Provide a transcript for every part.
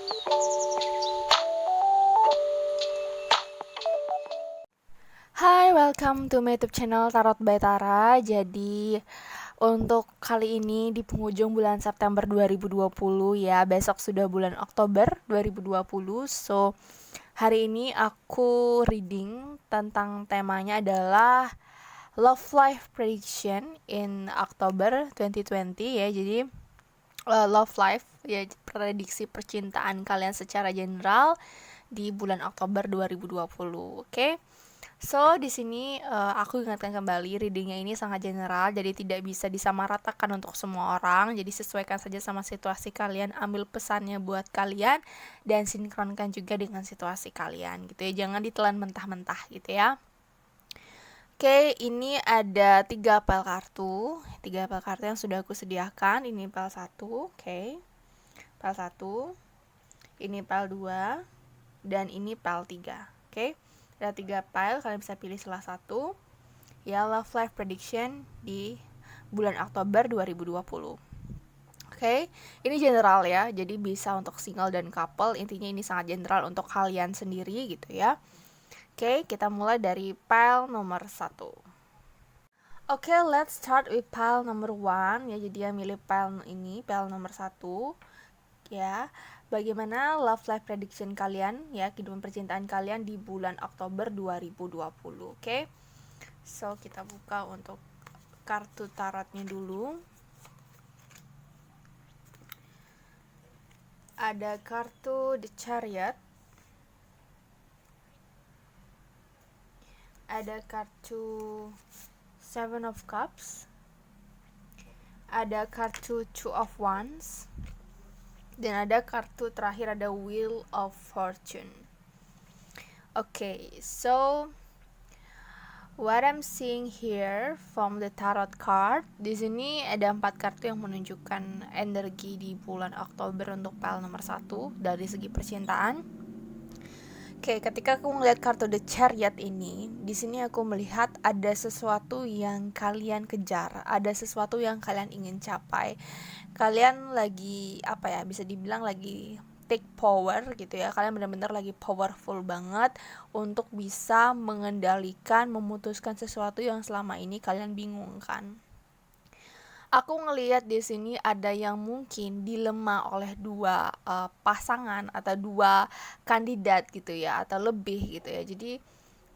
Hai, welcome to my YouTube channel Tarot by Tara. Jadi, untuk kali ini di penghujung bulan September 2020 ya, besok sudah bulan Oktober 2020. So, hari ini aku reading tentang temanya adalah Love Life Prediction in October 2020 ya. Jadi, love life ya, prediksi percintaan kalian secara general di bulan Oktober 2020. Oke. So, di sini aku ingatkan kembali readingnya ini sangat general, jadi tidak bisa disamaratakan untuk semua orang. Jadi sesuaikan saja sama situasi kalian, ambil pesannya buat kalian dan sinkronkan juga dengan situasi kalian gitu ya. Jangan ditelan mentah-mentah gitu ya. Oke, ini ada 3 pel kartu. 3 pel kartu yang sudah aku sediakan. Ini pel 1, oke. Pel 1. Ini pel 2 dan ini pel 3, oke. Ada 3 pile, kalian bisa pilih salah satu. Ya, love life prediction di bulan Oktober 2020. Oke, ini general ya, jadi bisa untuk single dan couple. Intinya ini sangat general untuk kalian sendiri gitu ya. Oke, kita mulai dari pile nomor 1. Oke, let's start with pile nomor 1 ya. Jadi yang milih pile ini, pile nomor 1 ya. Bagaimana love life prediction kalian ya, kehidupan percintaan kalian di bulan Oktober 2020. Oke. So, kita buka untuk kartu tarotnya dulu. Ada kartu The Chariot. Ada kartu Seven of Cups. Ada kartu Two of Wands. Dan ada kartu terakhir, ada Wheel of Fortune. Okay, so what I'm seeing here from the tarot card, di sini ada 4 kartu yang menunjukkan energi di bulan Oktober untuk pile nomor 1 dari segi percintaan. Oke, ketika aku melihat kartu The Chariot ini, di sini aku melihat ada sesuatu yang kalian kejar, ada sesuatu yang kalian ingin capai. Kalian lagi bisa dibilang lagi take power gitu ya. Kalian benar-benar lagi powerful banget untuk bisa mengendalikan, memutuskan sesuatu yang selama ini kalian bingungkan. Aku ngelihat di sini ada yang mungkin dilema oleh 2 pasangan atau 2 kandidat gitu ya, atau lebih gitu ya. Jadi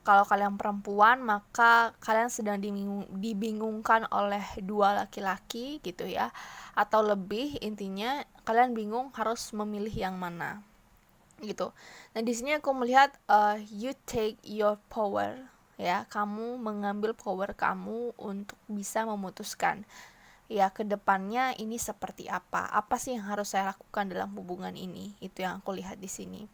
kalau kalian perempuan, maka kalian sedang dibingungkan oleh 2 laki-laki gitu ya, atau lebih. Intinya kalian bingung harus memilih yang mana gitu. Nah, di sini aku melihat you take your power ya, kamu mengambil power kamu untuk bisa memutuskan ya kedepannya ini seperti apa sih yang harus saya lakukan dalam hubungan ini. Itu yang aku lihat di sini.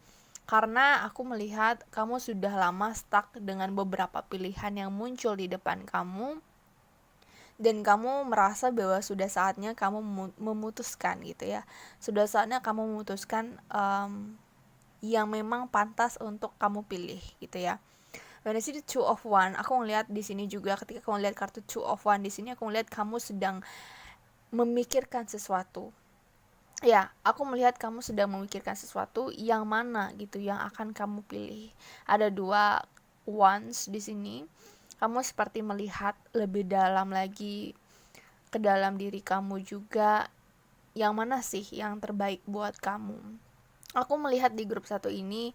Karena aku melihat kamu sudah lama stuck dengan beberapa pilihan yang muncul di depan kamu, dan kamu merasa bahwa sudah saatnya kamu memutuskan gitu ya. Sudah saatnya kamu memutuskan yang memang pantas untuk kamu pilih gitu ya. When I see the Two of Wands, aku ngelihat di sini juga, ketika aku ngelihat kartu Two of Wands di sini, aku ngelihat kamu sedang memikirkan sesuatu. Ya, aku melihat kamu sedang memikirkan sesuatu yang mana gitu yang akan kamu pilih. Ada 2 wands di sini. Kamu seperti melihat lebih dalam lagi ke dalam diri kamu juga, yang mana sih yang terbaik buat kamu. Aku melihat di grup 1 ini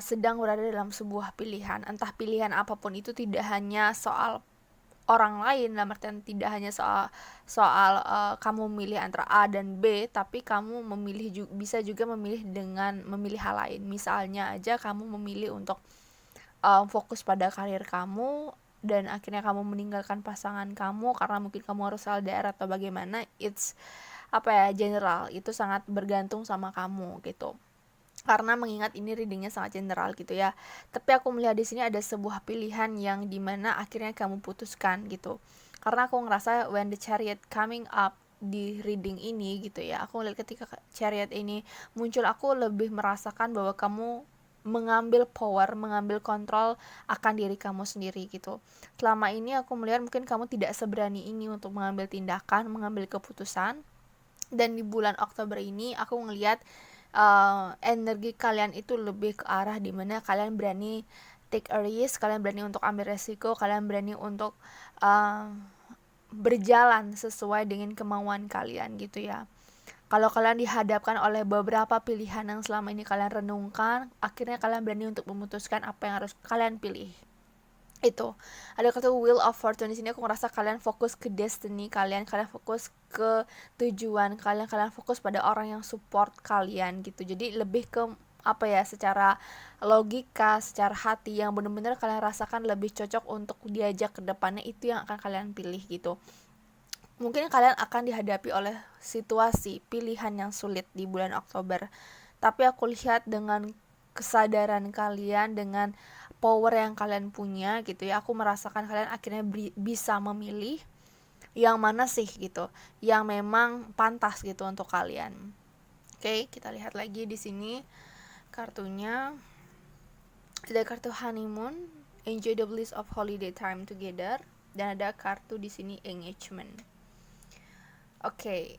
sedang berada dalam sebuah pilihan. Entah pilihan apapun itu, tidak hanya soal orang lain, dalam artian tidak hanya soal kamu memilih antara A dan B, tapi kamu bisa juga memilih dengan memilih hal lain. Misalnya aja kamu memilih untuk fokus pada karir kamu, dan akhirnya kamu meninggalkan pasangan kamu karena mungkin kamu harus LDR atau bagaimana. It's general, itu sangat bergantung sama kamu gitu. Karena mengingat ini readingnya sangat general gitu ya, tapi aku melihat di sini ada sebuah pilihan yang dimana akhirnya kamu putuskan gitu. Karena aku ngerasa when the Chariot coming up di reading ini gitu ya, aku melihat ketika Chariot ini muncul, aku lebih merasakan bahwa kamu mengambil power, mengambil kontrol akan diri kamu sendiri gitu. Selama ini aku melihat mungkin kamu tidak seberani ini untuk mengambil tindakan, mengambil keputusan, dan di bulan Oktober ini aku ngelihat energi kalian itu lebih ke arah dimana kalian berani take a risk, kalian berani untuk ambil resiko, kalian berani untuk berjalan sesuai dengan kemauan kalian gitu ya. Kalau kalian dihadapkan oleh beberapa pilihan yang selama ini kalian renungkan, akhirnya kalian berani untuk memutuskan apa yang harus kalian pilih. Itu ada kata wheel of fortune. Di sini aku ngerasa kalian fokus ke destiny kalian fokus ke tujuan kalian fokus pada orang yang support kalian gitu. Jadi lebih ke apa ya, secara logika, secara hati yang benar-benar kalian rasakan lebih cocok untuk diajak ke depannya, itu yang akan kalian pilih gitu. Mungkin kalian akan dihadapi oleh situasi pilihan yang sulit di bulan Oktober, tapi aku lihat dengan kesadaran kalian, dengan power yang kalian punya gitu ya, aku merasakan kalian akhirnya bisa memilih yang mana sih gitu, yang memang pantas gitu untuk kalian. Oke, kita lihat lagi di sini kartunya. Ada kartu honeymoon, enjoy the bliss of holiday time together, dan ada kartu di sini engagement. Oke,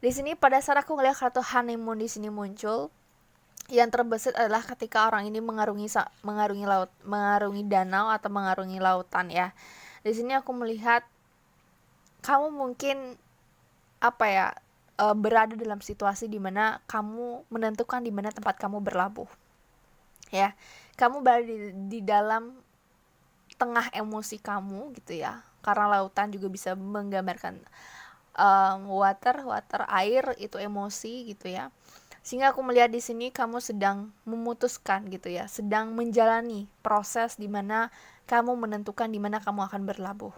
di sini pada saat aku ngeliat kartu honeymoon di sini muncul, yang terbesit adalah ketika orang ini mengarungi danau atau mengarungi lautan ya. Di sini aku melihat kamu mungkin berada dalam situasi di mana kamu menentukan di mana tempat kamu berlabuh. Ya, kamu berada di dalam tengah emosi kamu gitu ya. Karena lautan juga bisa menggambarkan water, air itu emosi gitu ya. Sehingga aku melihat di sini kamu sedang memutuskan gitu ya, sedang menjalani proses di mana kamu menentukan di mana kamu akan berlabuh.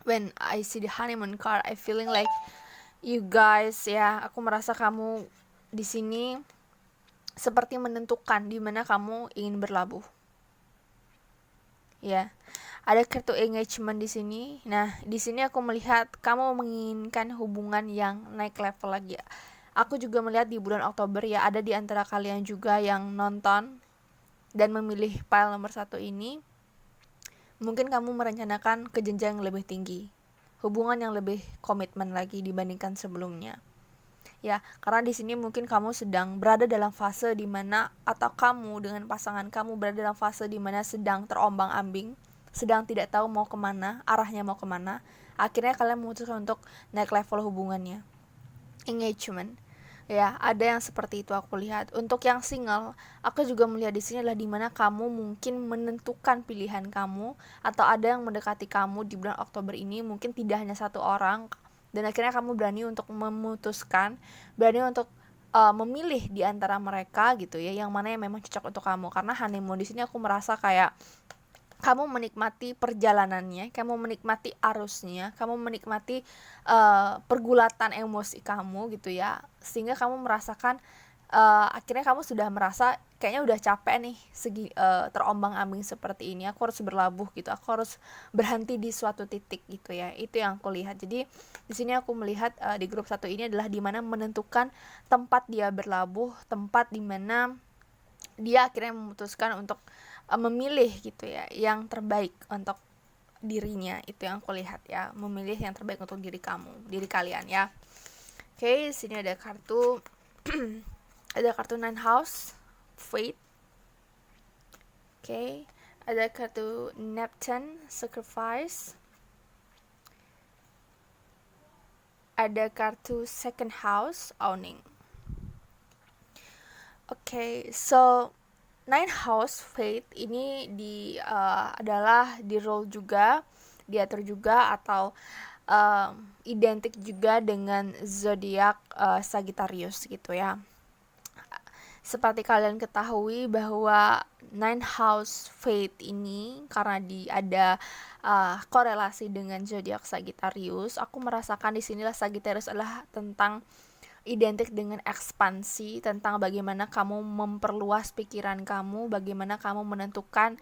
When I see the honeymoon card, I feeling like you guys ya, aku merasa kamu di sini seperti menentukan di mana kamu ingin berlabuh. Ya. Ada kartu engagement di sini. Nah, di sini aku melihat kamu menginginkan hubungan yang naik level lagi. Aku juga melihat di bulan Oktober ya, ada di antara kalian juga yang nonton dan memilih pile nomor 1 ini. Mungkin kamu merencanakan ke jenjang yang lebih tinggi, hubungan yang lebih komitmen lagi dibandingkan sebelumnya. Ya, karena di sini mungkin kamu sedang berada dalam fase di mana, atau kamu dengan pasangan kamu berada dalam fase di mana sedang terombang-ambing, sedang tidak tahu mau kemana, arahnya mau kemana. Akhirnya kalian memutuskan untuk naik level hubungannya. Engagement. Ya, ada yang seperti itu aku lihat. Untuk yang single, aku juga melihat di sini adalah dimana kamu mungkin menentukan pilihan kamu, atau ada yang mendekati kamu di bulan Oktober ini, mungkin tidak hanya satu orang, dan akhirnya kamu berani untuk memutuskan, berani untuk memilih di antara mereka gitu ya, yang mana yang memang cocok untuk kamu. Karena honeymoon di sini aku merasa kayak kamu menikmati perjalanannya, kamu menikmati arusnya, kamu menikmati pergulatan emosi kamu gitu ya, sehingga kamu merasakan akhirnya kamu sudah merasa kayaknya udah capek nih terombang-ambing seperti ini, aku harus berlabuh gitu, aku harus berhenti di suatu titik gitu ya. Itu yang aku lihat. Jadi di sini aku melihat di grup 1 ini adalah dimana menentukan tempat dia berlabuh, tempat dimana dia akhirnya memutuskan untuk memilih gitu ya, yang terbaik untuk dirinya. Itu yang aku lihat ya, memilih yang terbaik untuk diri kalian ya. Oke, sini ada kartu ada kartu 9 house, fate. Oke, ada kartu Neptune, sacrifice. Ada kartu second house, owning. Oke, so 9 house fate ini adalah di roll juga, diatur juga, atau identik juga dengan zodiak Sagittarius gitu ya. Seperti kalian ketahui bahwa 9 house fate ini karena ada korelasi dengan zodiak Sagittarius, aku merasakan di sinilah Sagittarius adalah tentang identik dengan ekspansi, tentang bagaimana kamu memperluas pikiran kamu, bagaimana kamu menentukan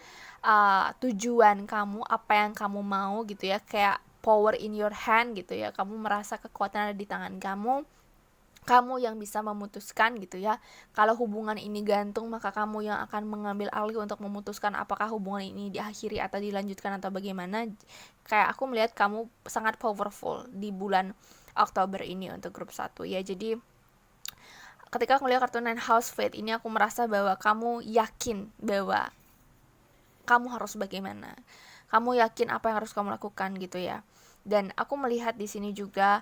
tujuan kamu, apa yang kamu mau gitu ya, kayak power in your hand gitu ya, kamu merasa kekuatan ada di tangan kamu yang bisa memutuskan gitu ya. Kalau hubungan ini gantung, maka kamu yang akan mengambil alih untuk memutuskan apakah hubungan ini diakhiri atau dilanjutkan atau bagaimana. Kayak aku melihat kamu sangat powerful di bulan Oktober ini untuk grup 1 ya. Jadi ketika aku melihat kartu Nine House Fate ini, aku merasa bahwa kamu yakin bahwa kamu harus bagaimana, kamu yakin apa yang harus kamu lakukan gitu ya. Dan aku melihat di sini juga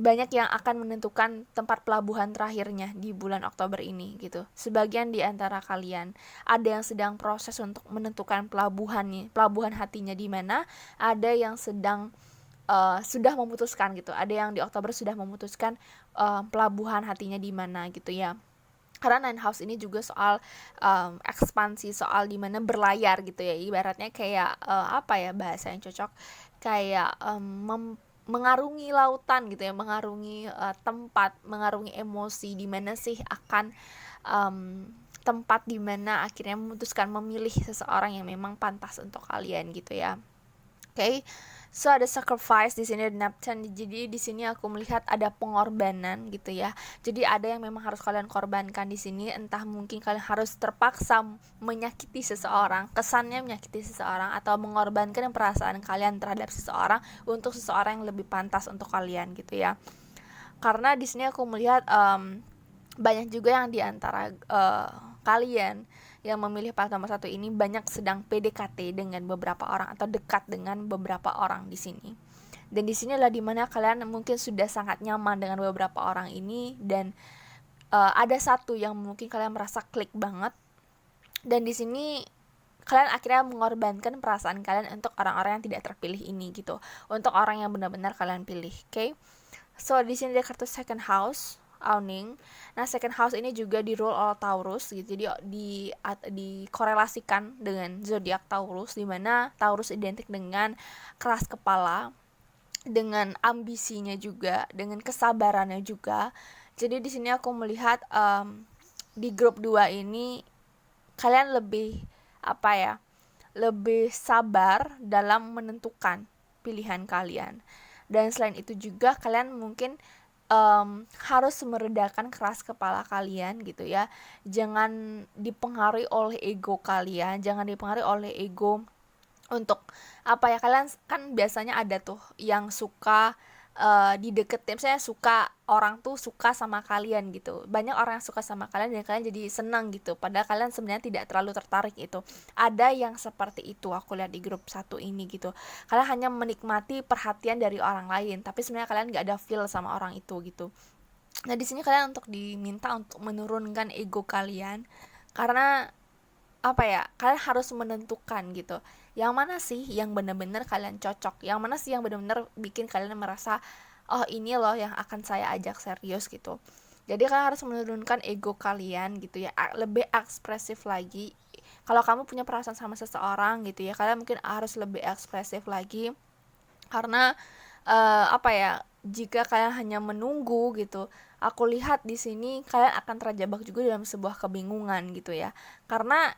banyak yang akan menentukan tempat pelabuhan terakhirnya di bulan Oktober ini gitu. Sebagian di antara kalian ada yang sedang proses untuk menentukan pelabuhan hatinya di mana, ada yang sedang sudah memutuskan gitu. Ada yang di Oktober sudah memutuskan pelabuhan hatinya di mana gitu ya. Karena Nine House ini juga soal ekspansi, soal dimana berlayar gitu ya. Ibaratnya kayak apa ya bahasa yang cocok, kayak mengarungi lautan gitu ya, mengarungi tempat, mengarungi emosi, di mana sih akan tempat di mana akhirnya memutuskan memilih seseorang yang memang pantas untuk kalian gitu ya. Oke. So ada sacrifice di sini, ada Neptune. Jadi di sini aku melihat ada pengorbanan gitu ya. Jadi ada yang memang harus kalian korbankan di sini. Entah mungkin kalian harus terpaksa menyakiti seseorang, kesannya menyakiti seseorang, atau mengorbankan perasaan kalian terhadap seseorang untuk seseorang yang lebih pantas untuk kalian gitu ya. Karena di sini aku melihat banyak juga yang di antara kalian yang memilih pasangan nomor 1 ini banyak sedang PDKT dengan beberapa orang atau dekat dengan beberapa orang di sini. Dan di sini adalah dimana kalian mungkin sudah sangat nyaman dengan beberapa orang ini, dan ada satu yang mungkin kalian merasa klik banget. Dan di sini kalian akhirnya mengorbankan perasaan kalian untuk orang-orang yang tidak terpilih ini gitu, untuk orang yang benar-benar kalian pilih. Oke. So di sini ada kartu second house, awning. Nah, second house ini juga di rule oleh Taurus gitu. Jadi dikorelasikan dengan zodiak Taurus, di mana Taurus identik dengan keras kepala, dengan ambisinya juga, dengan kesabarannya juga. Jadi di sini aku melihat di grup 2 ini kalian lebih lebih sabar dalam menentukan pilihan kalian. Dan selain itu juga kalian mungkin harus meredakan keras kepala kalian gitu ya. Jangan dipengaruhi oleh ego kalian, jangan dipengaruhi oleh ego untuk kalian kan biasanya ada tuh yang suka dideketin, misalnya suka orang tuh suka sama kalian gitu, banyak orang yang suka sama kalian dan kalian jadi senang gitu, padahal kalian sebenarnya tidak terlalu tertarik itu. Ada yang seperti itu aku lihat di grup 1 ini gitu, kalian hanya menikmati perhatian dari orang lain tapi sebenarnya kalian nggak ada feel sama orang itu gitu. Nah di sini kalian diminta untuk menurunkan ego kalian, karena kalian harus menentukan gitu, yang mana sih yang benar-benar kalian cocok, yang mana sih yang benar-benar bikin kalian merasa oh ini loh yang akan saya ajak serius gitu. Jadi kalian harus menurunkan ego kalian gitu ya, lebih ekspresif lagi. Kalau kamu punya perasaan sama seseorang gitu ya, kalian mungkin harus lebih ekspresif lagi, karena jika kalian hanya menunggu gitu, aku lihat di sini kalian akan terjebak juga dalam sebuah kebingungan gitu ya. Karena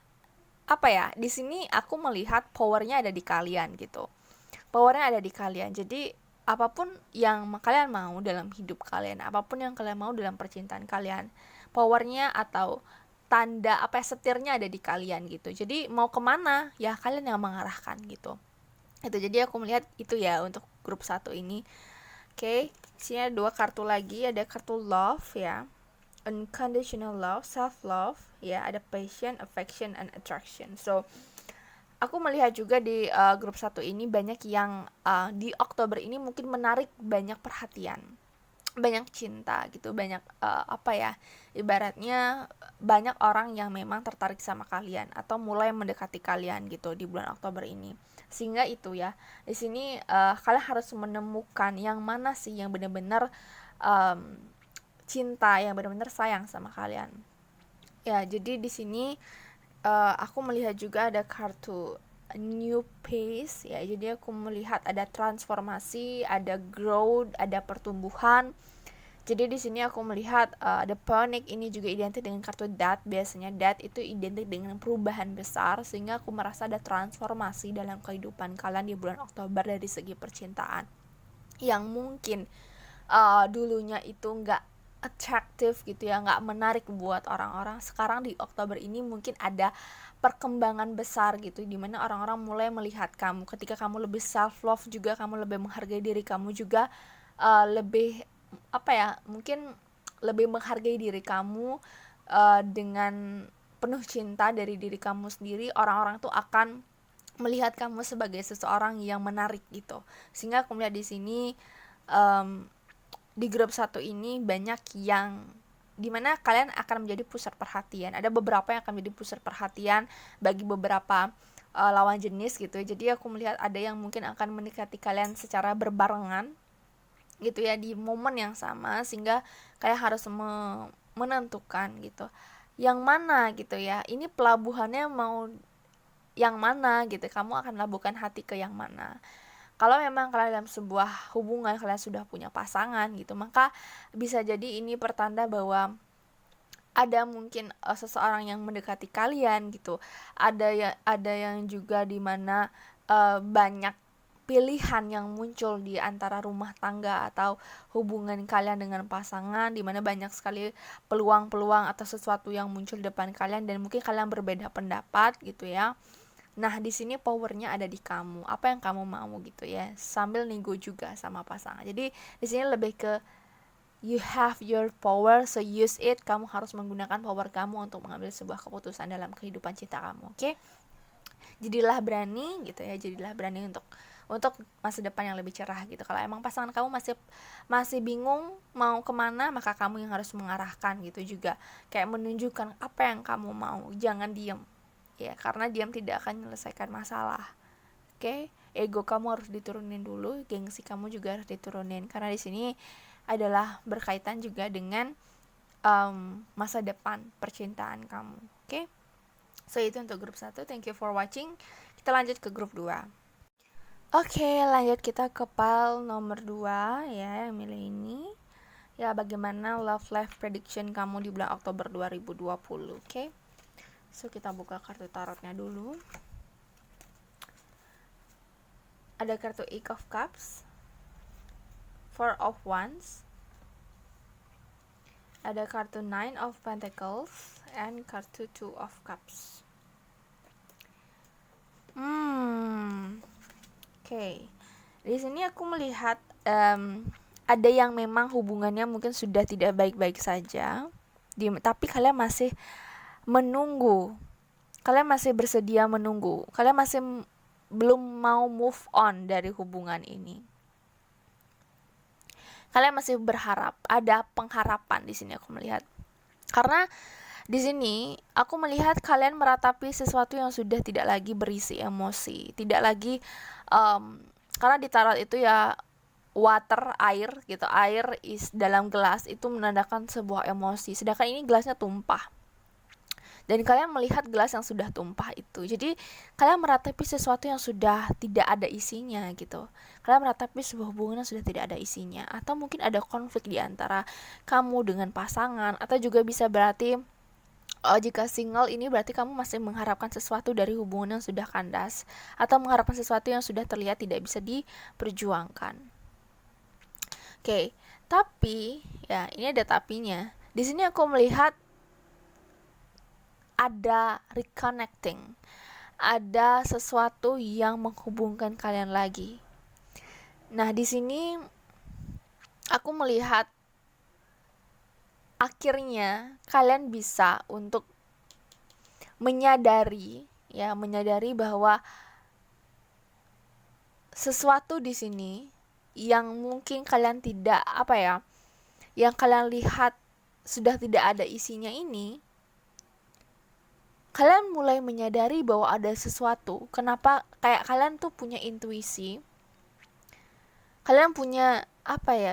di sini aku melihat powernya ada di kalian gitu. Powernya ada di kalian. Jadi apapun yang kalian mau dalam hidup kalian, apapun yang kalian mau dalam percintaan kalian, powernya atau tanda setirnya ada di kalian gitu. Jadi mau kemana ya kalian yang mengarahkan gitu. Itu jadi aku melihat itu ya untuk grup 1 ini. Oke, sini ada 2 kartu lagi, ada kartu love ya. Unconditional love, self love ya, ada passion, affection, and attraction. So aku melihat juga di grup 1 ini banyak yang di Oktober ini mungkin menarik banyak perhatian, banyak cinta gitu, banyak ibaratnya banyak orang yang memang tertarik sama kalian atau mulai mendekati kalian gitu di bulan Oktober ini. Sehingga itu ya, di sini kalian harus menemukan yang mana sih yang benar-benar cinta, yang benar-benar sayang sama kalian. Ya, jadi di sini aku melihat juga ada kartu new pace ya. Jadi aku melihat ada transformasi, ada growth, ada pertumbuhan. Jadi di sini aku melihat ada panic, ini juga identik dengan kartu death. Biasanya death itu identik dengan perubahan besar, sehingga aku merasa ada transformasi dalam kehidupan kalian di bulan Oktober dari segi percintaan. Yang mungkin dulunya itu nggak attractive gitu ya, nggak menarik buat orang-orang, sekarang di Oktober ini mungkin ada perkembangan besar gitu, dimana orang-orang mulai melihat kamu, ketika kamu lebih self love juga, kamu lebih menghargai diri kamu juga, lebih mungkin lebih menghargai diri kamu, dengan penuh cinta dari diri kamu sendiri, orang-orang tuh akan melihat kamu sebagai seseorang yang menarik gitu. Sehingga aku melihat di sini di grup 1 ini banyak yang dimana kalian akan menjadi pusat perhatian. Ada beberapa yang akan menjadi pusat perhatian bagi beberapa lawan jenis gitu. Jadi aku melihat ada yang mungkin akan mendekati kalian secara berbarengan gitu ya, di momen yang sama, sehingga kalian harus menentukan gitu yang mana gitu ya, ini pelabuhannya mau yang mana gitu, kamu akan labuhkan hati ke yang mana. Kalau memang kalian dalam sebuah hubungan, kalian sudah punya pasangan gitu, maka bisa jadi ini pertanda bahwa ada mungkin seseorang yang mendekati kalian gitu. Ada yang juga dimana banyak pilihan yang muncul di antara rumah tangga atau hubungan kalian dengan pasangan, dimana banyak sekali peluang-peluang atau sesuatu yang muncul di depan kalian, dan mungkin kalian berbeda pendapat gitu ya. Nah, di sini powernya ada di kamu. Apa yang kamu mau gitu ya. Sambil nego juga sama pasangan. Jadi di sini lebih ke you have your power, so use it. Kamu harus menggunakan power kamu untuk mengambil sebuah keputusan dalam kehidupan cinta kamu. Oke? Jadilah berani gitu ya. Jadilah berani untuk masa depan yang lebih cerah gitu. Kalau emang pasangan kamu masih bingung mau kemana, maka kamu yang harus mengarahkan gitu juga. Kayak menunjukkan apa yang kamu mau. Jangan diem. Ya, karena diam tidak akan menyelesaikan masalah. Oke, ego kamu harus diturunin dulu, gengsi kamu juga harus diturunin, karena di sini adalah berkaitan juga dengan masa depan percintaan kamu. Oke, so itu untuk grup 1. Thank you for watching. Kita lanjut ke grup 2. Oke, lanjut kita ke pile nomor 2 ya, yang milih ini. Ya, bagaimana love life prediction kamu di bulan Oktober 2020. Oke. So, kita buka kartu tarotnya dulu. Ada kartu Eight of Cups, Four of Wands, ada kartu Nine of Pentacles, and kartu Two of Cups. Oke. Di sini aku melihat ada yang memang hubungannya mungkin sudah tidak baik-baik saja, tapi kalian masih menunggu, kalian masih bersedia menunggu, kalian masih belum mau move on dari hubungan ini. Kalian masih berharap, ada pengharapan di sini aku melihat. Karena di sini aku melihat kalian meratapi sesuatu yang sudah tidak lagi berisi emosi, tidak lagi karena di tarot itu ya water, air gitu, air is dalam gelas itu menandakan sebuah emosi, sedangkan ini gelasnya tumpah. Dan kalian melihat gelas yang sudah tumpah itu. Jadi kalian meratapi sesuatu yang sudah tidak ada isinya gitu. Kalian meratapi sebuah hubungan yang sudah tidak ada isinya. Atau mungkin ada konflik di antara kamu dengan pasangan. Atau juga bisa berarti jika single ini berarti kamu masih mengharapkan sesuatu dari hubungan yang sudah kandas. Atau mengharapkan sesuatu yang sudah terlihat tidak bisa diperjuangkan. Oke, tapi ya ini ada tapinya. Di sini aku melihat ada reconnecting, ada sesuatu yang menghubungkan kalian lagi. Nah, di sini aku melihat akhirnya kalian bisa untuk menyadari bahwa sesuatu di sini yang mungkin kalian tidak yang kalian lihat sudah tidak ada isinya ini. Kalian mulai menyadari bahwa ada sesuatu. Kenapa? Kayak kalian tuh punya intuisi. Kalian punya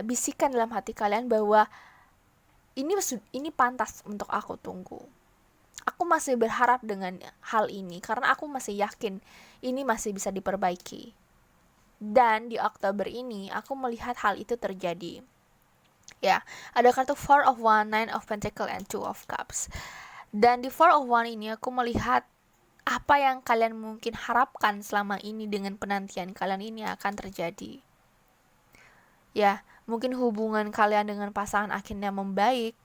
bisikan dalam hati kalian bahwa ini pantas untuk aku tunggu. Aku masih berharap dengan hal ini karena aku masih yakin ini masih bisa diperbaiki. Dan di Oktober ini aku melihat hal itu terjadi. Ya, ada kartu Four of Wands, Nine of Pentacles, and Two of Cups. Dan di Four of Wands ini aku melihat apa yang kalian mungkin harapkan selama ini dengan penantian kalian ini akan terjadi. Ya, mungkin hubungan kalian dengan pasangan akhirnya membaik.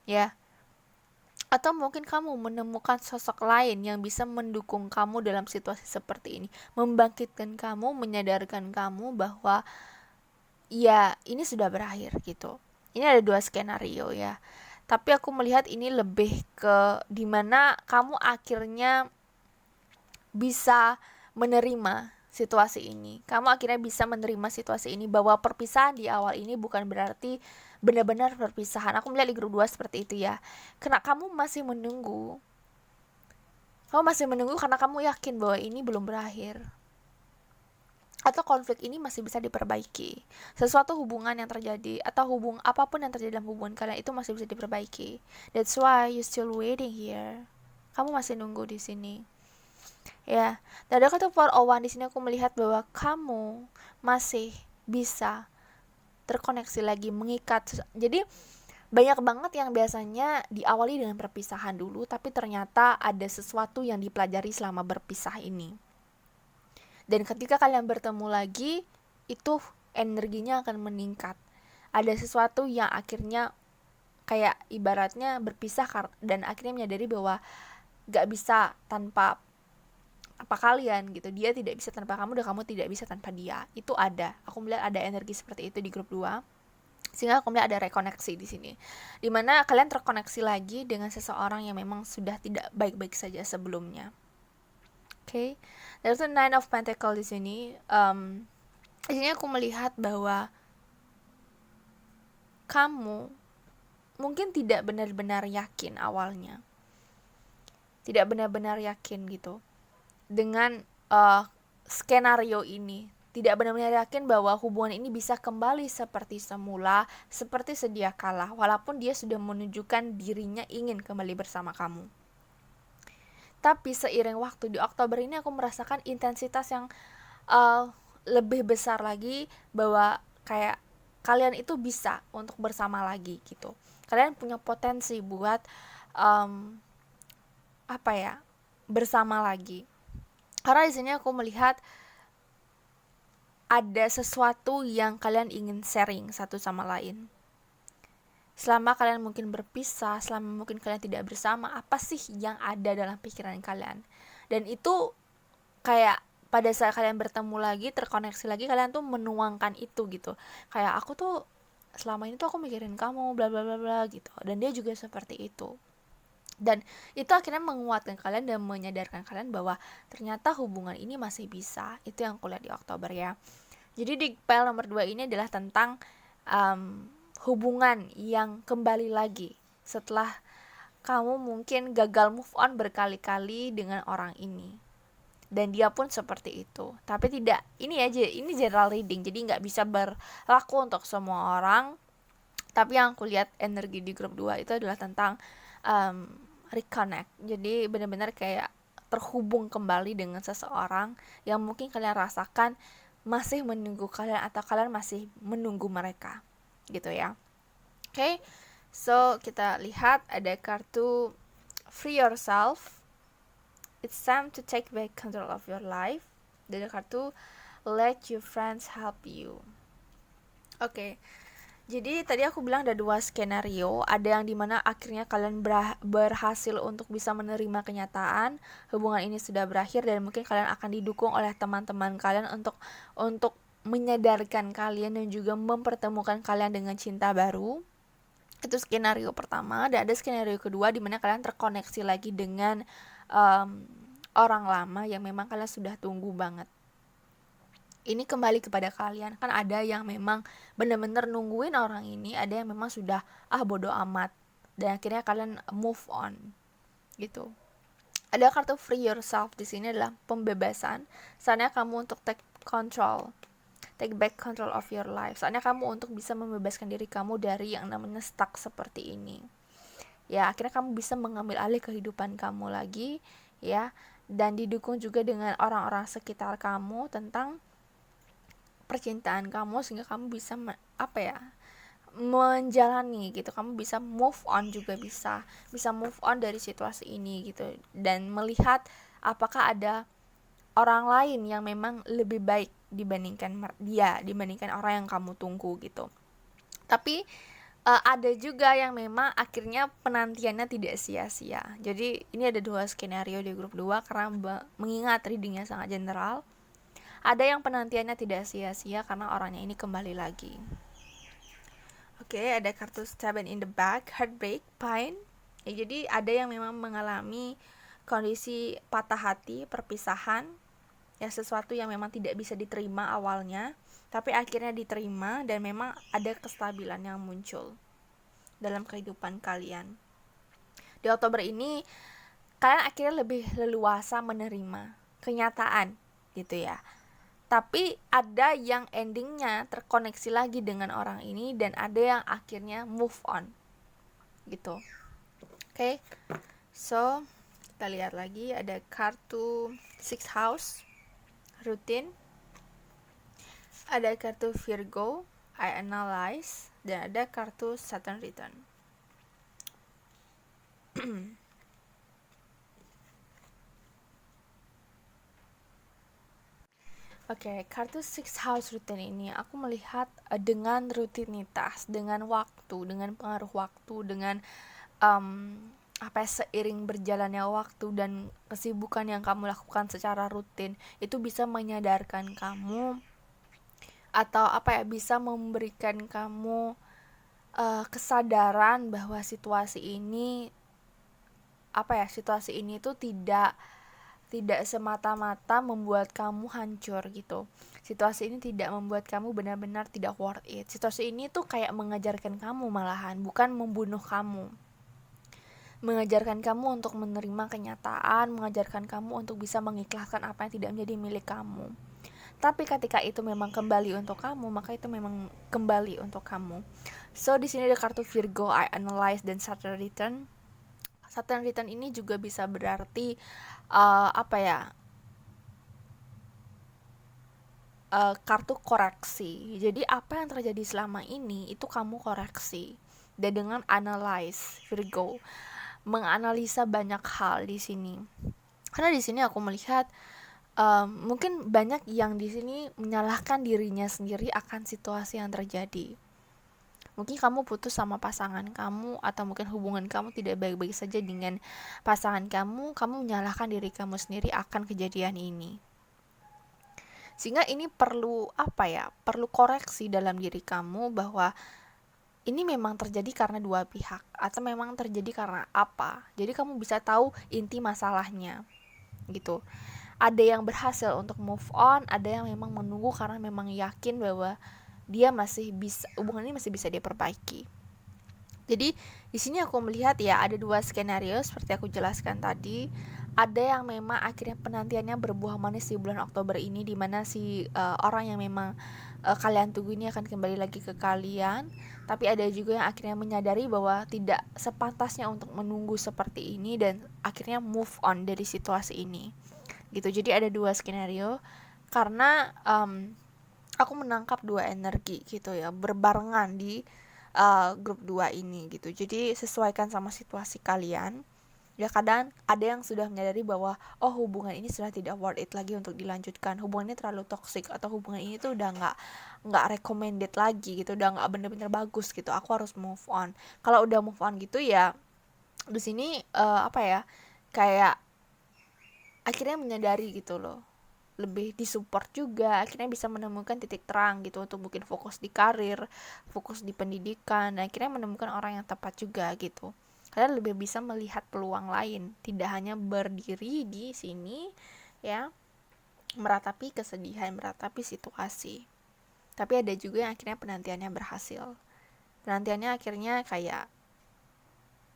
Ya. Atau mungkin kamu menemukan sosok lain yang bisa mendukung kamu dalam situasi seperti ini. Membangkitkan kamu, menyadarkan kamu bahwa ya ini sudah berakhir gitu. ini ada 2 skenario ya. Tapi aku melihat ini lebih ke dimana kamu akhirnya bisa menerima situasi ini. Kamu akhirnya bisa menerima situasi ini, bahwa perpisahan di awal ini bukan berarti benar-benar perpisahan. Aku melihat di grup 2 seperti itu ya. Karena kamu masih menunggu. Kamu masih menunggu karena kamu yakin bahwa ini belum berakhir. Atau konflik ini masih bisa diperbaiki. Sesuatu hubungan yang terjadi atau apapun yang terjadi dalam hubungan kalian itu masih bisa diperbaiki. That's why you still waiting here. Kamu masih nunggu di sini. Ya, dan ada kata 401 di sini aku melihat bahwa kamu masih bisa terkoneksi lagi, mengikat. Jadi banyak banget yang biasanya diawali dengan perpisahan dulu, tapi ternyata ada sesuatu yang dipelajari selama berpisah ini. Dan ketika kalian bertemu lagi, itu energinya akan meningkat. Ada sesuatu yang akhirnya kayak ibaratnya berpisah dan akhirnya menyadari bahwa gak bisa tanpa apa kalian gitu. Dia tidak bisa tanpa kamu dan kamu tidak bisa tanpa dia. Itu ada. Aku melihat ada energi seperti itu di grup 2. Sehingga aku melihat ada rekoneksi di sini. Dimana kalian terkoneksi lagi dengan seseorang yang memang sudah tidak baik-baik saja sebelumnya. Okay. There's a 9 of Pentacles di sini. Di sini aku melihat bahwa kamu mungkin tidak benar-benar yakin awalnya. Tidak benar-benar yakin gitu dengan skenario ini. Tidak benar-benar yakin bahwa hubungan ini bisa kembali seperti semula, seperti sedia kala, walaupun dia sudah menunjukkan dirinya ingin kembali bersama kamu. Tapi seiring waktu di Oktober ini aku merasakan intensitas yang lebih besar lagi, bahwa kayak kalian itu bisa untuk bersama lagi gitu. Kalian punya potensi buat bersama lagi. Karena di sini aku melihat ada sesuatu yang kalian ingin sharing satu sama lain. Selama kalian mungkin berpisah, selama mungkin kalian tidak bersama, apa sih yang ada dalam pikiran kalian? Dan itu kayak pada saat kalian bertemu lagi, terkoneksi lagi, kalian tuh menuangkan itu gitu. Kayak aku tuh selama ini tuh aku mikirin kamu, bla bla bla bla gitu. Dan dia juga seperti itu. Dan itu akhirnya menguatkan kalian dan menyadarkan kalian bahwa ternyata hubungan ini masih bisa. Itu yang aku lihat di Oktober ya. Jadi di pile nomor 2 ini adalah tentang hubungan yang kembali lagi setelah kamu mungkin gagal move on berkali-kali dengan orang ini, dan dia pun seperti itu. Tapi tidak, ini general reading, jadi nggak bisa berlaku untuk semua orang. Tapi yang aku lihat energi di grup 2 itu adalah tentang reconnect. Jadi benar-benar kayak terhubung kembali dengan seseorang yang mungkin kalian rasakan masih menunggu kalian atau kalian masih menunggu mereka gitu ya. Okay, so kita lihat ada kartu Free Yourself. It's time to take back control of your life. Dan ada kartu Let Your Friends Help You. Okay, jadi tadi aku bilang ada 2 skenario. Ada yang dimana akhirnya kalian berhasil untuk bisa menerima kenyataan hubungan ini sudah berakhir, dan mungkin kalian akan didukung oleh teman-teman kalian untuk menyadarkan kalian dan juga mempertemukan kalian dengan cinta baru. Itu skenario pertama. Dan ada skenario kedua di mana kalian terkoneksi lagi dengan orang lama yang memang kalian sudah tunggu banget. Ini kembali kepada kalian. Kan ada yang memang benar-benar nungguin orang ini, ada yang memang sudah bodo amat, dan akhirnya kalian move on gitu. Ada kartu Free Yourself di sini adalah pembebasan. Saatnya kamu untuk take back control of your life. Saatnya kamu untuk bisa membebaskan diri kamu dari yang namanya stuck seperti ini. Ya, akhirnya kamu bisa mengambil alih kehidupan kamu lagi ya, dan didukung juga dengan orang-orang sekitar kamu tentang percintaan kamu, sehingga kamu bisa menjalani gitu. Kamu bisa move on, juga bisa move on dari situasi ini gitu, dan melihat apakah ada orang lain yang memang lebih baik dibandingkan orang yang kamu tunggu gitu. Tapi ada juga yang memang akhirnya penantiannya tidak sia-sia. Jadi ini ada 2 skenario di grup 2 karena mengingat readingnya sangat general. Ada yang penantiannya tidak sia-sia karena orangnya ini kembali lagi. Oke, ada kartu stab in the back, heartbreak, pain. Ya, jadi ada yang memang mengalami kondisi patah hati, perpisahan, ya sesuatu yang memang tidak bisa diterima awalnya, tapi akhirnya diterima dan memang ada kestabilan yang muncul dalam kehidupan kalian. Di Oktober ini kalian akhirnya lebih leluasa menerima kenyataan gitu ya. Tapi ada yang endingnya terkoneksi lagi dengan orang ini dan ada yang akhirnya move on gitu. Oke. So, kita lihat lagi ada kartu Sixth House, rutin. Ada kartu Virgo, I analyze, dan ada kartu Saturn return. Oke, kartu Sixth House routine ini aku melihat dengan rutinitas, dengan waktu, dengan pengaruh waktu, dengan seiring berjalannya waktu dan kesibukan yang kamu lakukan secara rutin, itu bisa menyadarkan kamu atau bisa memberikan kamu kesadaran bahwa situasi ini tuh tidak semata-mata membuat kamu hancur gitu. Situasi ini tidak membuat kamu benar-benar tidak worth it. Situasi ini tuh kayak mengajarkan kamu malahan, bukan membunuh kamu. Mengajarkan kamu untuk menerima kenyataan, mengajarkan kamu untuk bisa mengikhlaskan apa yang tidak menjadi milik kamu. Tapi ketika itu memang kembali untuk kamu, maka itu memang kembali untuk kamu. So di sini ada kartu Virgo, I analyze, dan Saturn return. Saturn return ini juga bisa berarti kartu koreksi. Jadi apa yang terjadi selama ini itu kamu koreksi. Dan dengan analyze, Virgo menganalisa banyak hal di sini. Karena di sini aku melihat mungkin banyak yang di sini menyalahkan dirinya sendiri akan situasi yang terjadi. Mungkin kamu putus sama pasangan kamu, atau mungkin hubungan kamu tidak baik-baik saja dengan pasangan kamu menyalahkan diri kamu sendiri akan kejadian ini. Sehingga ini perlu perlu koreksi dalam diri kamu bahwa ini memang terjadi karena dua pihak atau memang terjadi karena apa. Jadi kamu bisa tahu inti masalahnya gitu. Ada yang berhasil untuk move on, ada yang memang menunggu karena memang yakin bahwa dia masih bisa, hubungan ini masih bisa diperbaiki. Jadi di sini aku melihat ya ada dua skenario seperti aku jelaskan tadi. Ada yang memang akhirnya penantiannya berbuah manis di bulan Oktober ini, di mana si orang yang memang kalian tunggu ini akan kembali lagi ke kalian. Tapi ada juga yang akhirnya menyadari bahwa tidak sepantasnya untuk menunggu seperti ini dan akhirnya move on dari situasi ini. Gitu. Jadi ada dua skenario karena aku menangkap dua energi gitu ya, berbarengan di grup 2 ini gitu. Jadi sesuaikan sama situasi kalian. Ya kadang ada yang sudah menyadari bahwa hubungan ini sudah tidak worth it lagi untuk dilanjutkan. Hubungan ini terlalu toxic, atau hubungan ini tuh udah nggak recommended lagi gitu, udah nggak bener-bener bagus gitu. Aku harus move on. Kalau udah move on gitu ya di sini kayak akhirnya menyadari gitu loh, lebih disupport juga, akhirnya bisa menemukan titik terang gitu untuk mungkin fokus di karir, fokus di pendidikan, dan akhirnya menemukan orang yang tepat juga gitu. Kalian lebih bisa melihat peluang lain, tidak hanya berdiri di sini ya, meratapi kesedihan, meratapi situasi. Tapi ada juga yang akhirnya penantiannya berhasil. Penantiannya akhirnya kayak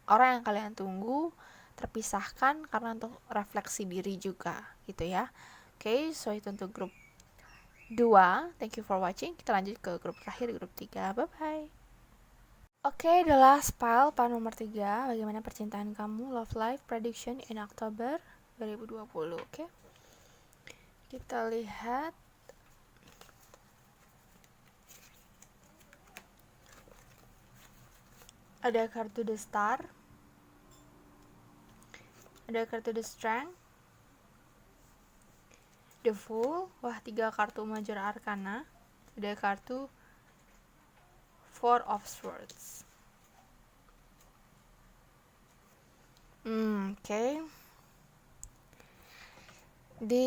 orang yang kalian tunggu terpisahkan karena untuk refleksi diri juga gitu ya. Oke, so itu untuk grup 2. Thank you for watching. Kita lanjut ke grup terakhir, grup 3. Bye-bye. Oke, the last pile nomor 3. Bagaimana percintaan kamu, love life, prediction in October 2020. Oke. Kita lihat. Ada kartu The Star. Ada kartu The Strength. The Fool. Wah, 3 kartu Major Arcana. Ada kartu Four of Swords. Oke. Di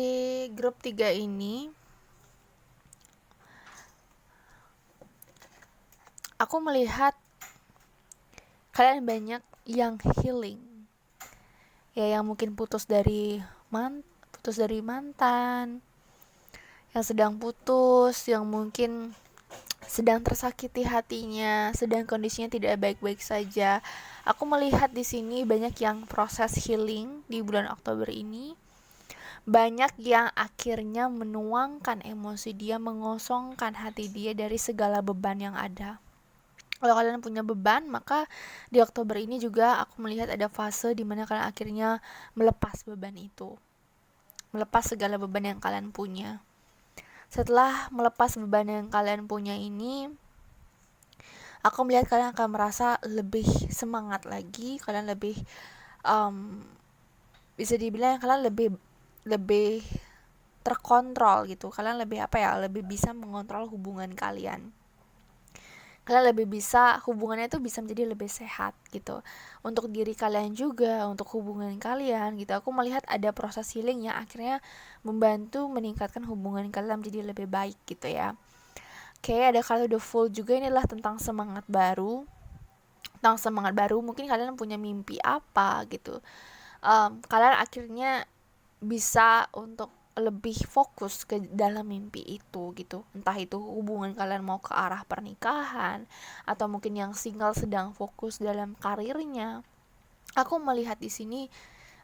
grup 3 ini aku melihat kalian banyak yang healing. Ya, yang mungkin putus dari mantan, yang sedang putus, yang mungkin sedang tersakiti hatinya, sedang kondisinya tidak baik-baik saja. Aku melihat di sini banyak yang proses healing di bulan Oktober ini. Banyak yang akhirnya menuangkan emosi dia, mengosongkan hati dia dari segala beban yang ada. Kalau kalian punya beban, maka di Oktober ini juga aku melihat ada fase di mana kalian akhirnya melepas beban itu. Melepas segala beban yang kalian punya. Setelah melepas beban yang kalian punya ini, aku melihat kalian akan merasa lebih semangat lagi. Kalian lebih bisa dibilang kalian lebih terkontrol gitu. Kalian lebih lebih bisa mengontrol hubungan kalian. Kalian lebih bisa, hubungannya itu bisa menjadi lebih sehat gitu. Untuk diri kalian juga, untuk hubungan kalian gitu. Aku melihat ada proses healing yang akhirnya membantu meningkatkan hubungan kalian menjadi lebih baik gitu ya. Oke, ada kartu The Fool juga, inilah tentang semangat baru. Tentang semangat baru, mungkin kalian punya mimpi apa gitu. Kalian akhirnya bisa untuk lebih fokus ke dalam mimpi itu gitu. Entah itu hubungan kalian mau ke arah pernikahan, atau mungkin yang single sedang fokus dalam karirnya. Aku melihat di sini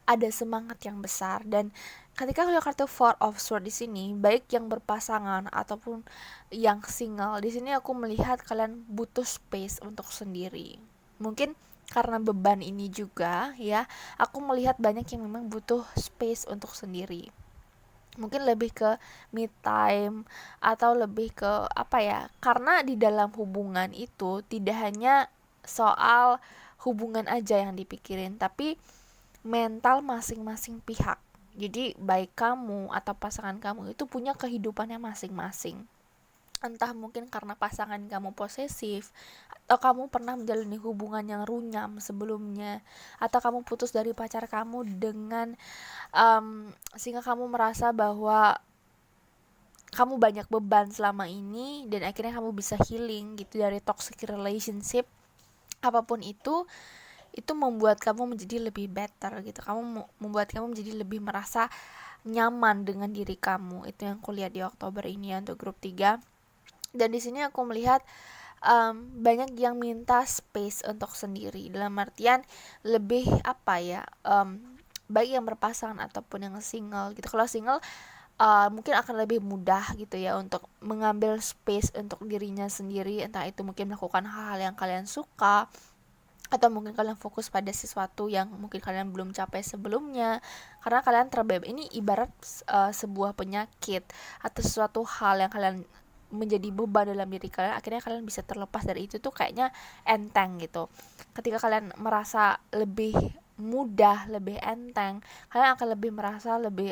ada semangat yang besar, dan ketika ada kartu Four of Swords di sini, baik yang berpasangan ataupun yang single, di sini aku melihat kalian butuh space untuk sendiri. Mungkin karena beban ini juga ya, aku melihat banyak yang memang butuh space untuk sendiri. Mungkin lebih ke me time, atau lebih ke karena di dalam hubungan itu tidak hanya soal hubungan aja yang dipikirin, tapi mental masing-masing pihak. Jadi baik kamu atau pasangan kamu itu punya kehidupannya masing-masing. Entah mungkin karena pasangan kamu posesif, atau kamu pernah menjalani hubungan yang runyam sebelumnya, atau kamu putus dari pacar kamu dengan sehingga kamu merasa bahwa kamu banyak beban selama ini, dan akhirnya kamu bisa healing gitu dari toxic relationship. Apapun itu membuat kamu menjadi lebih better gitu. Membuat kamu menjadi lebih merasa nyaman dengan diri kamu. Itu yang kulihat di Oktober ini ya, untuk grup 3. Dan di sini aku melihat banyak yang minta space untuk sendiri, dalam artian lebih baik yang berpasangan ataupun yang single gitu. Kalau single mungkin akan lebih mudah gitu ya untuk mengambil space untuk dirinya sendiri, entah itu mungkin melakukan hal-hal yang kalian suka, atau mungkin kalian fokus pada sesuatu yang mungkin kalian belum capai sebelumnya, karena kalian terbebas. Ini ibarat sebuah penyakit atau sesuatu hal yang kalian menjadi beban dalam diri kalian, akhirnya kalian bisa terlepas dari itu tuh kayaknya enteng gitu. Ketika kalian merasa lebih mudah, lebih enteng, kalian akan lebih merasa lebih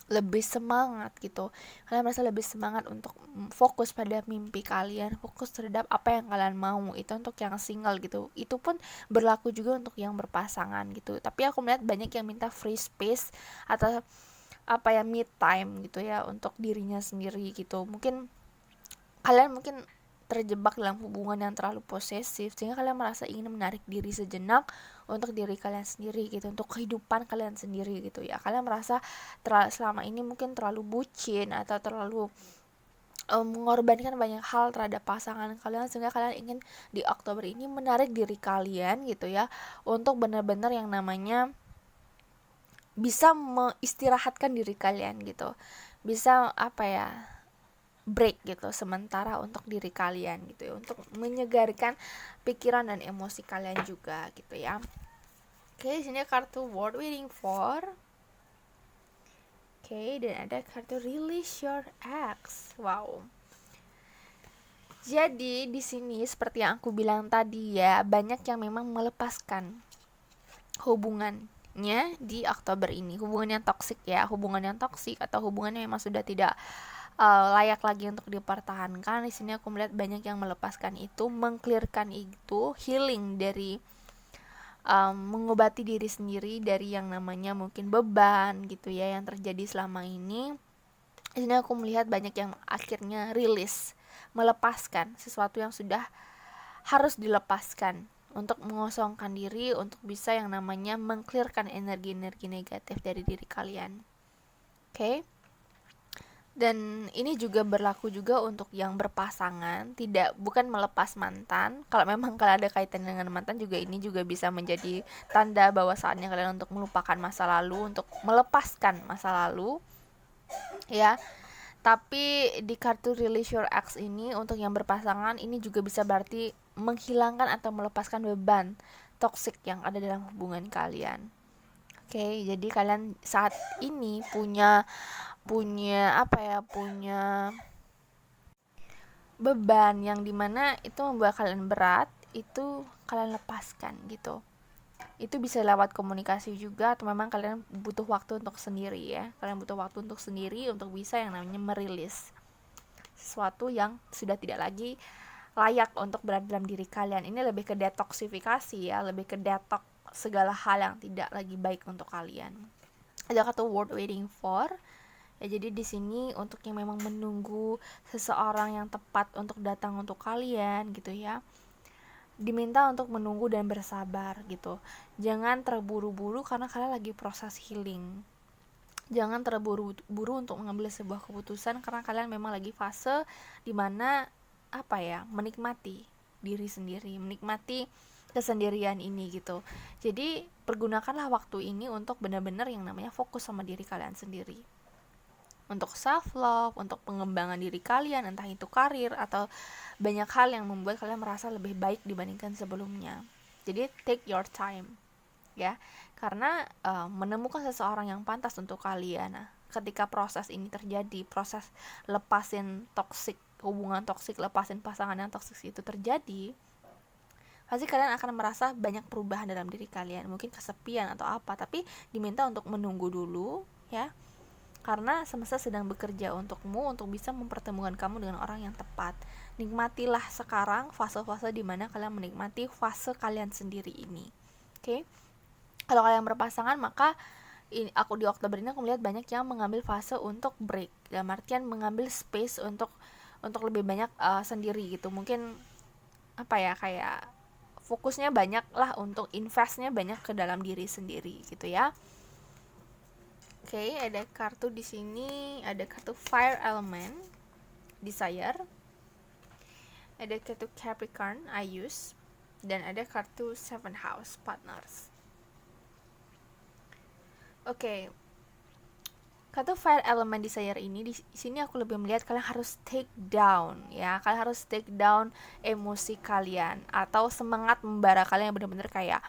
lebih semangat gitu. Kalian merasa lebih semangat untuk fokus pada mimpi kalian, fokus terhadap apa yang kalian mau. Itu untuk yang single gitu. Itu pun berlaku juga untuk yang berpasangan gitu. Tapi aku melihat banyak yang minta free space atau me time gitu ya, untuk dirinya sendiri gitu. Mungkin kalian terjebak dalam hubungan yang terlalu posesif, sehingga kalian merasa ingin menarik diri sejenak untuk diri kalian sendiri gitu, untuk kehidupan kalian sendiri gitu ya. Kalian merasa selama ini mungkin terlalu bucin atau terlalu mengorbankan banyak hal terhadap pasangan kalian, sehingga kalian ingin di Oktober ini menarik diri kalian gitu ya, untuk benar-benar yang namanya bisa mengistirahatkan diri kalian gitu, bisa break gitu sementara untuk diri kalian gitu ya, untuk menyegarkan pikiran dan emosi kalian juga gitu ya. Oke, di sini kartu Worth Waiting For. Oke, dan ada kartu Release Your Ex. Wow. Jadi di sini seperti yang aku bilang tadi ya, banyak yang memang melepaskan hubungannya di Oktober ini. Hubungan yang toksik ya, hubungan yang toksik atau hubungan yang memang sudah tidak layak lagi untuk dipertahankan. Di sini aku melihat banyak yang melepaskan itu, mengclearkan itu, healing dari mengobati diri sendiri dari yang namanya mungkin beban gitu ya yang terjadi selama ini. Di sini aku melihat banyak yang akhirnya rilis melepaskan sesuatu yang sudah harus dilepaskan, untuk mengosongkan diri, untuk bisa yang namanya mengclearkan energi-energi negatif dari diri kalian. Oke? Dan ini juga berlaku juga untuk yang berpasangan, bukan melepas mantan. Kalau memang kalian ada kaitan dengan mantan juga, ini juga bisa menjadi tanda bahwa saatnya kalian untuk melupakan masa lalu, untuk melepaskan masa lalu, ya. Tapi di kartu Release Your Ex ini, untuk yang berpasangan, ini juga bisa berarti menghilangkan atau melepaskan beban toksik yang ada dalam hubungan kalian. Oke, jadi kalian saat ini punya beban yang dimana itu membuat kalian berat, itu kalian lepaskan gitu. Itu bisa lewat komunikasi juga, atau memang kalian butuh waktu untuk sendiri ya. Kalian butuh waktu untuk sendiri untuk bisa yang namanya merilis sesuatu yang sudah tidak lagi layak untuk berada dalam diri kalian. Ini lebih ke detoksifikasi ya, lebih ke detox segala hal yang tidak lagi baik untuk kalian. Ada kata word waiting for. Ya, jadi di sini untuk yang memang menunggu seseorang yang tepat untuk datang untuk kalian gitu ya, diminta untuk menunggu dan bersabar gitu. Jangan terburu-buru karena kalian lagi proses healing. Jangan terburu-buru untuk mengambil sebuah keputusan karena kalian memang lagi fase dimana menikmati diri sendiri, menikmati kesendirian ini gitu. Jadi pergunakanlah waktu ini untuk benar-benar yang namanya fokus sama diri kalian sendiri, untuk self love, untuk pengembangan diri kalian, entah itu karir atau banyak hal yang membuat kalian merasa lebih baik dibandingkan sebelumnya. Jadi take your time ya, karena menemukan seseorang yang pantas untuk kalian, ketika proses ini terjadi, proses lepasin toksik, hubungan toksik, lepasin pasangan yang toksik itu terjadi, pasti kalian akan merasa banyak perubahan dalam diri kalian, mungkin kesepian atau apa, tapi diminta untuk menunggu dulu ya, karena semesta sedang bekerja untukmu untuk bisa mempertemukan kamu dengan orang yang tepat. Nikmatilah sekarang fase-fase dimana kalian menikmati fase kalian sendiri ini. Oke? Kalau kalian berpasangan, maka aku di Oktober ini aku melihat banyak yang mengambil fase untuk break, dalam artian mengambil space untuk lebih banyak sendiri gitu. Mungkin kayak fokusnya banyak lah, untuk investnya banyak ke dalam diri sendiri gitu ya. Oke, ada kartu di sini, ada kartu Fire Element, Desire, ada kartu Capricorn, Ayus, dan ada kartu Seven House, Partners. Oke, kartu Fire Element Desire ini di sini aku lebih melihat kalian harus take down ya, kalian harus take down emosi kalian atau semangat membara kalian yang benar-benar kayak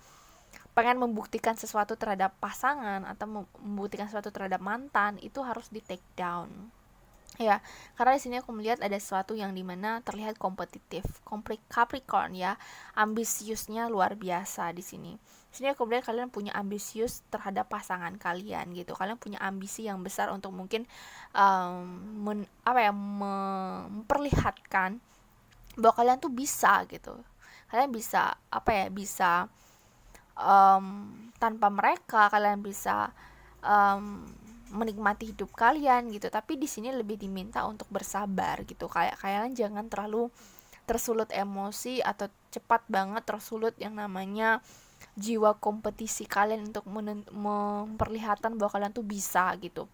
pengen membuktikan sesuatu terhadap pasangan atau membuktikan sesuatu terhadap mantan, itu harus di take down ya, karena di sini aku melihat ada sesuatu yang dimana terlihat kompetitif, Capricorn ya, ambisiusnya luar biasa di sini. Di sini aku melihat kalian punya ambisius terhadap pasangan kalian gitu, kalian punya ambisi yang besar untuk mungkin memperlihatkan bahwa kalian tuh bisa gitu, kalian bisa bisa tanpa mereka kalian bisa menikmati hidup kalian gitu. Tapi di sini lebih diminta untuk bersabar gitu, kayak kalian jangan terlalu tersulut emosi atau cepat banget tersulut yang namanya jiwa kompetisi kalian untuk memperlihatkan bahwa kalian tuh bisa gitu.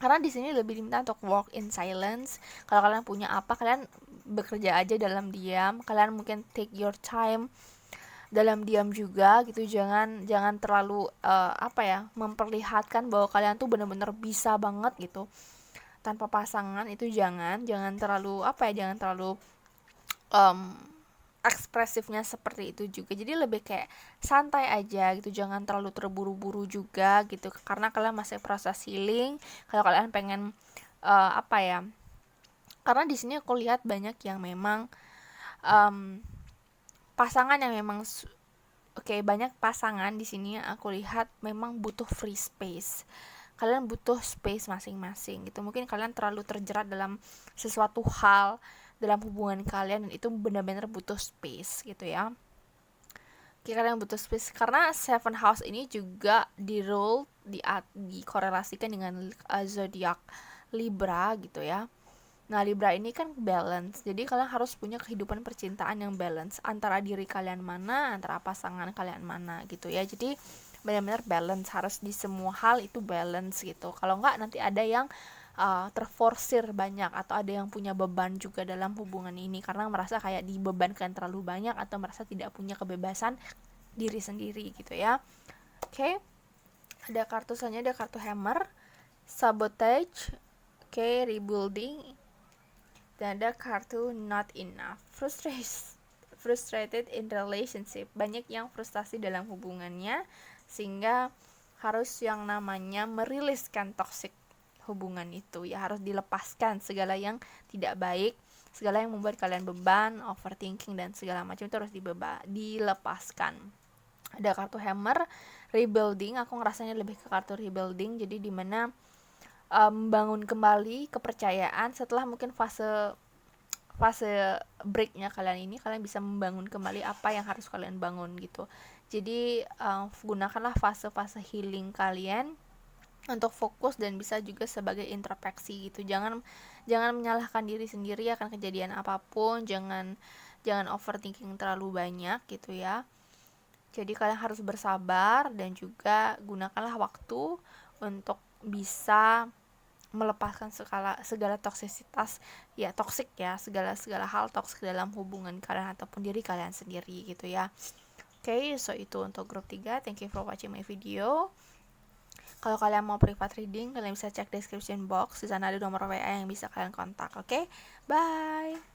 Karena di sini lebih diminta untuk work in silence. Kalau kalian punya apa, kalian bekerja aja dalam diam, kalian mungkin take your time dalam diam juga gitu. Jangan terlalu memperlihatkan bahwa kalian tuh benar-benar bisa banget gitu tanpa pasangan. Itu jangan terlalu jangan terlalu ekspresifnya seperti itu juga. Jadi lebih kayak santai aja gitu, jangan terlalu terburu-buru juga gitu, karena kalian masih proses healing. Kalau kalian pengen karena di sini aku lihat banyak yang memang pasangan yang memang banyak pasangan di sini aku lihat memang butuh free space. Kalian butuh space masing-masing gitu. Mungkin kalian terlalu terjerat dalam sesuatu hal dalam hubungan kalian, dan itu benar-benar butuh space gitu ya. Kalian butuh space karena Seven House ini juga dikorelasikan dengan zodiak Libra gitu ya. Nah, Libra ini kan balance. Jadi kalian harus punya kehidupan percintaan yang balance antara diri kalian mana, antara pasangan kalian mana gitu ya. Jadi benar-benar balance, harus di semua hal itu balance gitu. Kalau enggak nanti ada yang terforsir banyak, atau ada yang punya beban juga dalam hubungan ini karena merasa kayak dibebankan terlalu banyak atau merasa tidak punya kebebasan diri sendiri gitu ya. Oke. Ada kartu selanjutnya, ada kartu Hammer, Sabotage, Rebuilding, dan ada kartu Not Enough, Frustrated in relationship. Banyak yang frustasi dalam hubungannya sehingga harus yang namanya meriliskan toxic hubungan itu ya, harus dilepaskan segala yang tidak baik, segala yang membuat kalian beban, overthinking dan segala macam itu harus dilepaskan. Ada kartu Hammer, Rebuilding. Aku ngerasanya lebih ke kartu rebuilding, jadi dimana membangun kembali kepercayaan setelah mungkin fase breaknya kalian ini, kalian bisa membangun kembali apa yang harus kalian bangun gitu. Jadi gunakanlah fase-fase healing kalian untuk fokus dan bisa juga sebagai introspeksi gitu. Jangan menyalahkan diri sendiri akan kejadian apapun, jangan overthinking terlalu banyak gitu ya. Jadi kalian harus bersabar dan juga gunakanlah waktu untuk bisa melepaskan segala toksisitas ya, toksik ya, segala hal toksik dalam hubungan kalian ataupun diri kalian sendiri gitu ya. Oke, so itu untuk grup 3. Thank you for watching my video. Kalau kalian mau private reading, kalian bisa cek description box, di sana ada nomor WA yang bisa kalian kontak. Oke, bye.